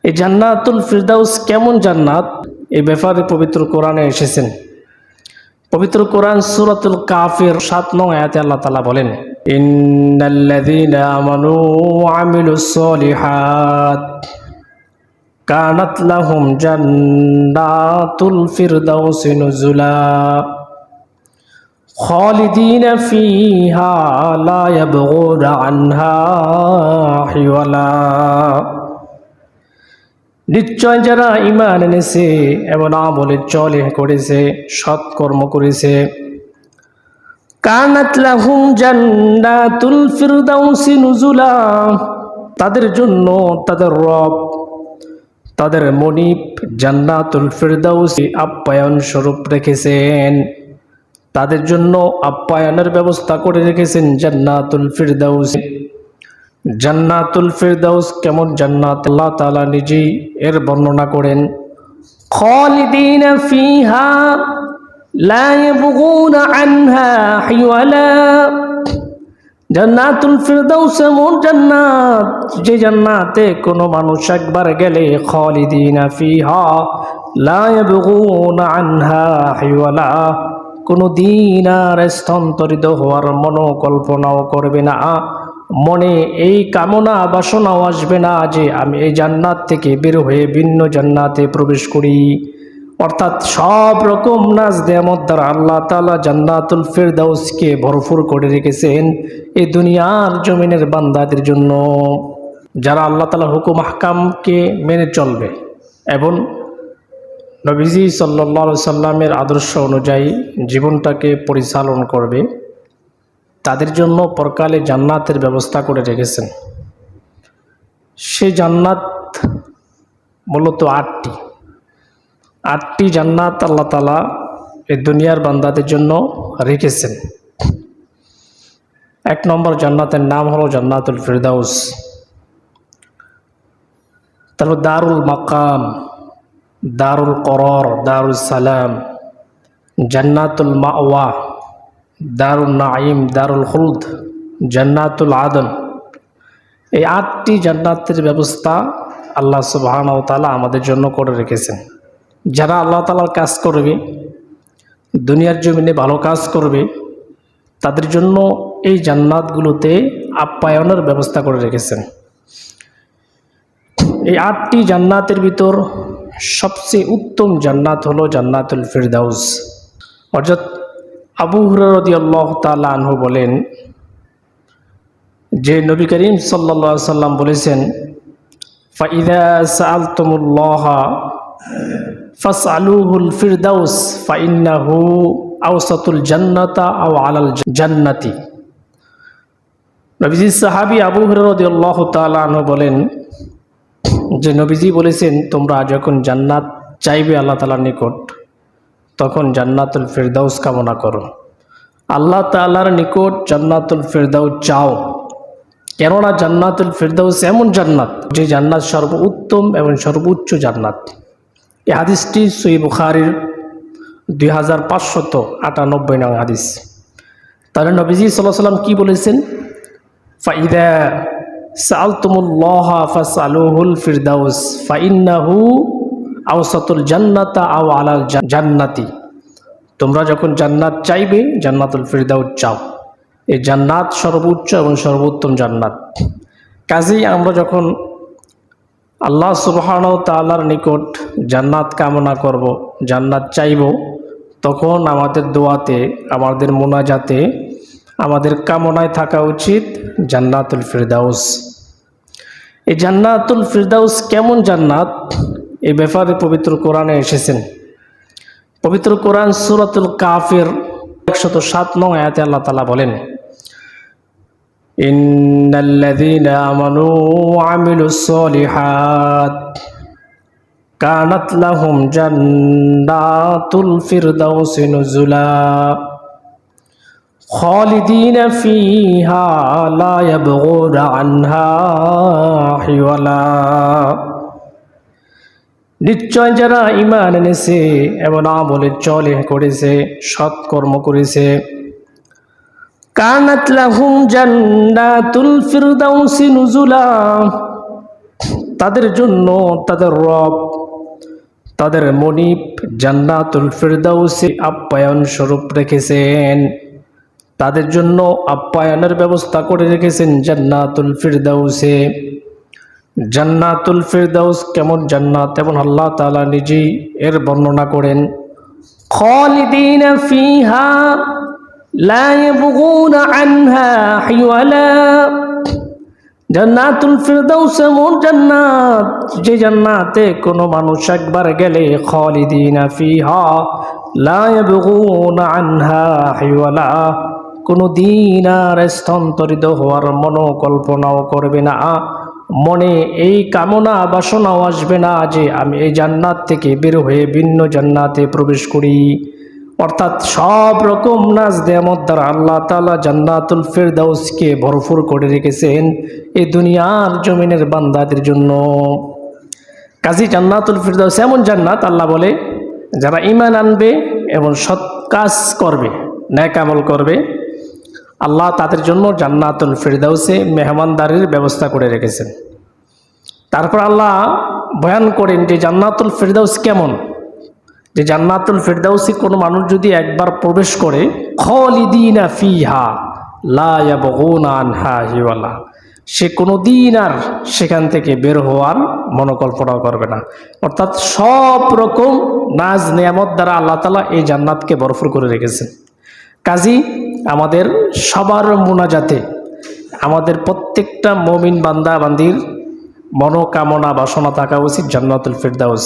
এই জান্নাতুল ফিরদাউস কেমন জান্নাত, এই ব্যাপারে পবিত্র কোরআনে এসেছেন। পবিত্র কোরআন সূরাতুল কাফির 7 নং আয়াতে আল্লাহ তাআলা বলেন, ইন্নাল্লাযীনা আমানু ওয়া আমিলুস সলিহাত কানাত লাহুম জান্নাতুল ফিরদাউসি নুজুলা খালিদিনা ফিহা লা ইয়াবগুনা আনহা হিওয়ালা। নিশ্চয় যারা ঈমান এনেছে এবং আমলে চলে করেছে, সৎকর্ম করেছে, কানাত লাহুম জান্নাতুল ফিরদাউসি নুজুলা, তাদের জন্য তাদের রব, তাদের মনিব জান্নাতুল ফিরদাউসি আপ্যায়ন স্বরূপ রেখেছেন। তাদের জন্য আপ্যায়নের ব্যবস্থা করে রেখেছেন জান্নাতুল ফিরদাউস। জান্নাতুল ফিরদাউস কেমন জান্নাত, আল্লাহ তাআলা নিজেই এর বর্ণনা করেন, খালিদিনা ফিহা লা ইয়াবগুনা আনহা হিওয়ালা। জান্নাতুল ফিরদাউস এমন জান্নাত, যে জান্নাতে কোনো মানুষ একবার গেলে খালিদিনা ফিহা লা ইয়াবগুনা আনহা হিওয়ালা, কোনো দিন আর স্থানান্তরিত হওয়ার মনোকল্পনাও করবে না, মনে এই কামনা বাসনাও আসবে না যে আমি এই জান্নাত থেকে বের হয়ে ভিন্ন জান্নাতে প্রবেশ করি। অর্থাৎ সব রকম নাজ নেয়ামত দ্বারা আল্লাহ তাআলা জান্নাতুল ফিরদাউসকে ভরপুর করে রেখেছেন এই দুনিয়ার জমিনের বান্দাদের জন্য, যারা আল্লাহ তাআলার হুকুম আহকামকে মেনে চলবে এবং নবীজি সাল্লাল্লাহু আলাইহি সাল্লামের আদর্শ অনুযায়ী জীবনটাকে পরিচালন করবে, তাদের জন্য পরকালে জান্নাতের ব্যবস্থা করে রেখেছেন। সেই জান্নাত মূলত আটটি জান্নাত আল্লাহ তাআলা এই দুনিয়ার বান্দাদের জন্য রেখেছেন। 1 নম্বর জান্নাতের নাম হলো জান্নাতুল ফিরদাউস। তারপর দারুল মাকাম, দারুল করার, দারুল সালাম, জান্নাতুল মাওয়া, দারুল নাঈম, দারুল খুলদ, জান্নাতুল আদন। এই 8টি জান্নাতের ব্যবস্থা আল্লাহ সুবহানাহু ওয়া তাআলা আমাদের জন্য করে রেখেছেন। যারা আল্লাহ তাআলার কাজ করবে, দুনিয়ার জমিনে ভালো কাজ করবে, তাদের জন্য এই জান্নাতগুলোতে আপ্যায়নের ব্যবস্থা করে রেখেছেন। এই 8টি জান্নাতের ভিতর সবচেয়ে উত্তম জান্নাত হলো জান্নাতুল ফিরদাউস। অর্থাৎ আবু হুরায়রা রাদিয়াল্লাহু তাআলা আনহু বলেন যে নবী করিম সাল্লাল্লাহু আলাইহি সাল্লাম বলেছেন, ফাইযা সাআলতুমুল্লাহা ফাসআলুহুল ফিরদাউস ফাইন্নাহু আওসাতুল জান্নাতা আও আলাল জান্নাতি। নবীজি সাহাবী আবু হুরায়রা রাদিয়াল্লাহু তাআলা আনহু বলেন যে নবীজি বলেছেন, তোমরা যখন জান্নাত চাইবে আল্লাহ তাআলার নিকট, তখন জান্নাতুল ফিরদাউস কামনা করো। আল্লাহ তাআলার নিকট জান্নাতুল ফিরদাউস চাও, কেননা জান্নাতুল ফিরদাউস এমন জান্নাত যে জান্নাত সর্বোত্তম এবং সর্বোচ্চ জান্নাত। এই হাদিসটি সহিহ বুখারীর 2598 নং হাদিস। তাহলে নবীজি সাল্লাল্লাহু আলাইহি ওয়াসাল্লাম কি বলেছেন, ফাইদা সাআলতুমুল্লাহা ফাসআলুহুল ফিরদাউস ফাইন্নাহু আওসাতুল জান্নাতা আও আলাল জান্নাতি। তোমরা যখন জান্নাত চাইবে জান্নাতুল ফিরদাউস চাও, এই জান্নাত সর্বোচ্চ এবং সর্বোত্তম জান্নাত। কাজেই আমরা যখন আল্লাহ সুবহানাহু ওয়া তাআলার নিকট জান্নাত কামনা করব, জান্নাত চাইব, তখন আমাদের দোয়াতে, আমাদের মোনাজাতে, আমাদের কামনায় থাকা উচিত জান্নাতুল ফিরদাউস। এই জান্নাতুল ফিরদাউস কেমন জান্নাত, এই ব্যাপারে পবিত্র কোরআনে এসেছেন। পবিত্র কোরআন সূরাতুল কাফির 107 নং আয়াতে আল্লাহ তাআলা বলেন, ইন্নাল্লাযীনা আমানু ওয়া আমিলুস সলিহাত কানাত লাহুম জান্নাতুল ফিরদাউসি নুজুলা খালিদিনা ফিহা লা ইয়াবগুনা আনহা হিওয়ালা। নিশ্চয় যারা ঈমান এনেছে এবং আমলে চলে করেছে, সৎকর্ম করেছে, কানাত লাহুম জান্নাতুল ফিরদাউসি নুজুলা, তাদের জন্য তাদের রব, তাদের মনিব জান্নাতুল ফিরদাউসে আপ্যায়ন স্বরূপ রেখেছেন। তাদের জন্য আপ্যায়নের ব্যবস্থা করে রেখেছেন জান্নাতুল ফিরদাউসে। জান্নাতুল ফিরদাউস কেমন জান্নাত, এবং আল্লাহ তাআলা নিজেই এর বর্ণনা করেন, খালিদিনা ফিহা লা ইয়াবগুনা আনহা হিওয়ালা। জান্নাতুল ফিরদাউস এমন জান্নাত, যে জান্নাতে কোনো মানুষ একবার গেলে খালিদিনা ফিহা লা ইয়াবগুনা আনহা হিওয়ালা, কোনো দিন আর স্থানান্তরিত হওয়ার মনোকল্পনাও করবে না, মনে এই কামনা বাসনাও আসবে না যে আমি এই জান্নাত থেকে বের হয়ে ভিন্ন জান্নাতে প্রবেশ করি। অর্থাৎ সব রকম নাজ নেয়ামত দ্বারা আল্লাহ তাআলা জান্নাতুল ফিরদাউসকে ভরপুর করে রেখেছেন এই দুনিয়ার জমিনের বান্দাদের জন্য। কাজী জান্নাতুল ফিরদাউস এমন জান্নাত, আল্লাহ বলে যারা ঈমান আনবে এবং সৎ কাজ করবে, নেক আমল করবে, আল্লাহ তাদের জন্য জান্নাতুল ফিরদাউসে মেহমানদারির ব্যবস্থা করে রেখেছেন। তারপর আল্লাহ বয়ান করেন যে জান্নাতুল ফিরদাউস কেমন, যে জান্নাতুল ফিরদাউসে কোনো মানুষ যদি একবার প্রবেশ করে, খালিদিনা ফিহা লা ইয়াবগুনা আনহা হিওয়ালা, সে কোনো দিন আর সেখান থেকে বের হওয়ার মনোকল্পনাও করবে না। অর্থাৎ সব রকম নাজ নেয়ামত দ্বারা আল্লাহ তাআলা এই জান্নাতকে ভরপুর করে রেখেছেন। কাজী আমাদের সবার মুনাজাতে, আমাদের প্রত্যেকটা মুমিন বান্দা বান্দির মনোকামনা বাসনা থাকা উচিত জান্নাতুল ফিরদাউস।